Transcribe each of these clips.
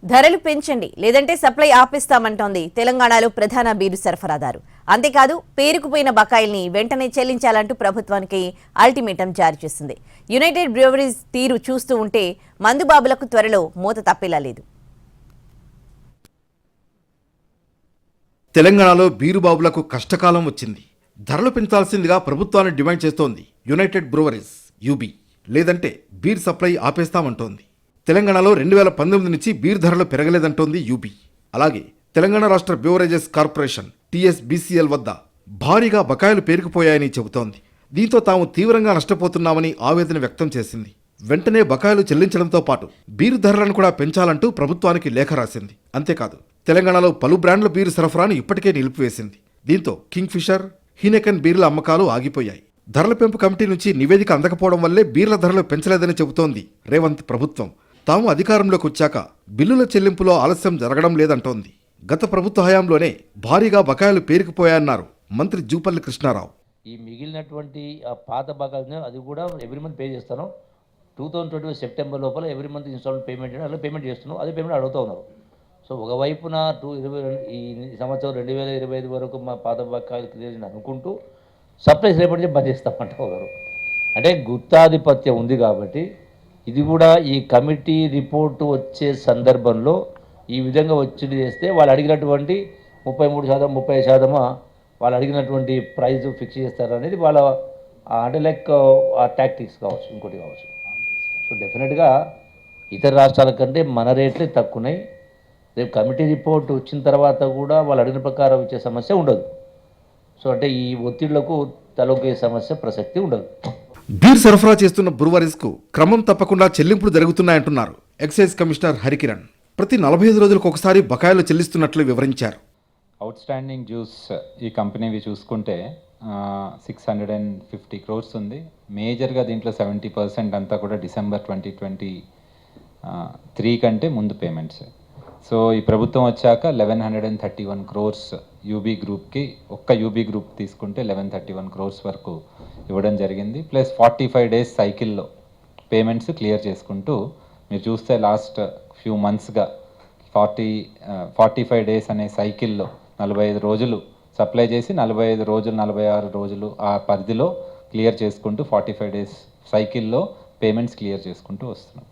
ధరలు పెంచండి లేదంటే సప్లై ఆపేస్తామంటోంది తెలంగాణలో ప్రధాన బీరు సరఫరాదారు. అంతేకాదు పేరుకుపోయిన బకాయిల్ని వెంటనే చెల్లించాలంటూ ప్రభుత్వానికి అల్టిమేటం జారీ చేసింది. యునైటెడ్ బ్రూవరీస్ తీరు చూస్తూ ఉంటే మందుబాబులకు త్వరలో మూత తప్పేలా లేదు. తెలంగాణలో బీరుబాబులకు కష్టకాలం వచ్చింది. ధరలు పెంచాల్సిందిగా ప్రభుత్వాన్ని డిమాండ్ చేస్తోంది యునైటెడ్ బ్రూవరీస్ యూబీ. లేదంటే బీర్ సప్లై ఆపేస్తామంటోంది. తెలంగాణలో 2019 నుంచి బీర్ ధరలు పెరగలేదంటోంది యూబీ. అలాగే తెలంగాణ రాష్ట్ర బ్యూవరేజెస్ కార్పొరేషన్ టీఎస్బీసీఎల్ వద్ద భారీగా బకాయిలు పేరుకుపోయాయని చెబుతోంది. దీంతో తాము తీవ్రంగా నష్టపోతున్నామని ఆవేదన వ్యక్తం చేసింది. వెంటనే బకాయిలు చెల్లించడంతో పాటు బీరు ధరలను కూడా పెంచాలంటూ ప్రభుత్వానికి లేఖ రాసింది. అంతేకాదు తెలంగాణలో పలు బ్రాండ్ల బీరు సరఫరాను ఇప్పటికే నిలిపివేసింది. దీంతో కింగ్ ఫిషర్, హీనెకెన్ బీర్ల అమ్మకాలు ఆగిపోయాయి. ధరల పెంపు కమిటీ నుంచి నివేదిక అందకపోవడం వల్లే బీర్ల ధరలు పెంచలేదని చెబుతోంది రేవంత్ ప్రభుత్వం. తాము అధికారంలోకి వచ్చాక బిల్లుల చెల్లింపులో ఆలస్యం జరగడం లేదంటోంది. గత ప్రభుత్వ హయాంలోనే భారీగా బకాయిలు పేరుకుపోయాయన్నారు మంత్రి జూపల్లి కృష్ణారావు. ఈ మిగిలినటువంటి ఆ పాత బకాయిలు అది కూడా ఎవ్రీ మంత్ పే చేస్తాను. 2020 సెప్టెంబర్ లోపల ఎవ్రీ మంత్ ఇన్స్టాల్మెంట్ పేమెంట్ చేయడం అలా పేమెంట్ చేస్తున్నాం. అదే పేమెంట్ అడుగుతూ ఉన్నారు. సో ఒకవైపున ఈ సంవత్సరం 2025 వరకు మా పాత బకాయిలు క్లియర్ అనుకుంటూ సప్లైస్ రేపటి నుంచి బంద్ చేస్తామంట ఒకరు. అంటే గుత్తాధిపత్యం ఉంది కాబట్టి ఇది కూడా ఈ కమిటీ రిపోర్టు వచ్చే సందర్భంలో ఈ విధంగా వచ్చి చేస్తే వాళ్ళు అడిగినటువంటి 33%, 30% వాళ్ళు అడిగినటువంటి ప్రైజ్ ఫిక్స్ చేస్తారనేది వాళ్ళ అంటే లైక్ ఆ టాక్టిక్స్ కావచ్చు, ఇంకోటి కావచ్చు. సో డెఫినెట్గా ఇతర రాష్ట్రాల కంటే మన రేట్లే తక్కువన్నాయి. రేపు కమిటీ రిపోర్ట్ వచ్చిన తర్వాత కూడా వాళ్ళు అడిగిన ప్రకారం ఇచ్చే సమస్య ఉండదు. సో అంటే ఈ ఒత్తిళ్లకు తలొకే సమస్య ప్రసక్తి ఉండదు. బీర్ సరఫరా చేస్తున్న బ్రూవరీస్కు క్రమం తప్పకుండా చెల్లింపులు జరుగుతున్నాయంటున్నారు ఎక్సైజ్ కమిషనర్ హరికిరణ్. ప్రతి 45 రోజులకు ఒకసారి బకాయిలు చెల్లిస్తున్నట్లు వివరించారు. అవుట్ స్టాండింగ్ జ్యూస్ ఈ కంపెనీవి చూసుకుంటే 650 crores ఉంది. మేజర్గా దీంట్లో 70% అంతా కూడా డిసెంబర్ 2023 కంటే ముందు పేమెంట్స్. సో ఈ ప్రభుత్వం వచ్చాక 1131 crores యూబీ గ్రూప్కి, ఒక్క యూబీ గ్రూప్ తీసుకుంటే 1131 crores వరకు ఇవ్వడం జరిగింది. ప్లస్ 45 days సైకిల్లో పేమెంట్స్ క్లియర్ చేసుకుంటూ మీరు చూస్తే లాస్ట్ ఫ్యూ మంత్స్గా 45 days అనే సైకిల్లో 45 రోజులు సప్లై చేసి 45 రోజులు 46 రోజులు ఆ పరిధిలో క్లియర్ చేసుకుంటూ 45 days సైకిల్లో పేమెంట్స్ క్లియర్ చేసుకుంటూ వస్తున్నాం.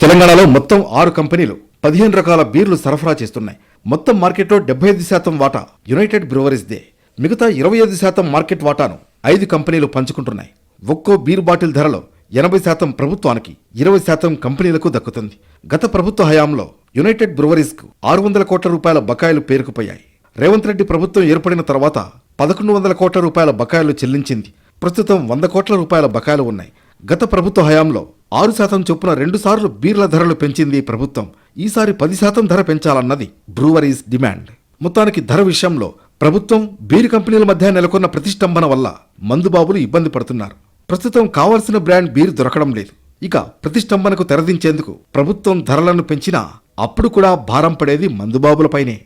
తెలంగాణలో మొత్తం 6 కంపెనీలు 15 రకాల బీర్లు సరఫరా చేస్తున్నాయి. మొత్తం మార్కెట్లో 75% వాటా యునైటెడ్ బ్రూవరీస్దే. మిగతా 25% మార్కెట్ వాటాను 5 కంపెనీలు పంచుకుంటున్నాయి. ఒక్కో బీర్ బాటిల్ ధరలో 80% ప్రభుత్వానికి, 20% కంపెనీలకు దక్కుతుంది. గత ప్రభుత్వ హయాంలో యునైటెడ్ బ్రూవరీస్కు 600 కోట్ల రూపాయల బకాయిలు పేరుకుపోయాయి. రేవంత్ రెడ్డి ప్రభుత్వం ఏర్పడిన తర్వాత 1100 కోట్ల రూపాయల బకాయిలు చెల్లించింది. ప్రస్తుతం 100 కోట్ల రూపాయల బకాయిలు ఉన్నాయి. గత ప్రభుత్వ హయాంలో 6% చొప్పున 2 సార్లు బీర్ల ధరలు పెంచింది ప్రభుత్వం. ఈసారి 10% ధర పెంచాలన్నది బ్రూవరీస్ డిమాండ్. మొత్తానికి ధర విషయంలో ప్రభుత్వం, బీరు కంపెనీల మధ్య నెలకొన్న ప్రతిష్టంభన వల్ల మందుబాబులు ఇబ్బంది పడుతున్నారు. ప్రస్తుతం కావాల్సిన బ్రాండ్ బీరు దొరకడం లేదు. ఇక ప్రతిష్టంభనకు తెరదించేందుకు ప్రభుత్వం ధరలను పెంచినా అప్పుడు కూడా భారం పడేది మందుబాబులపైనే.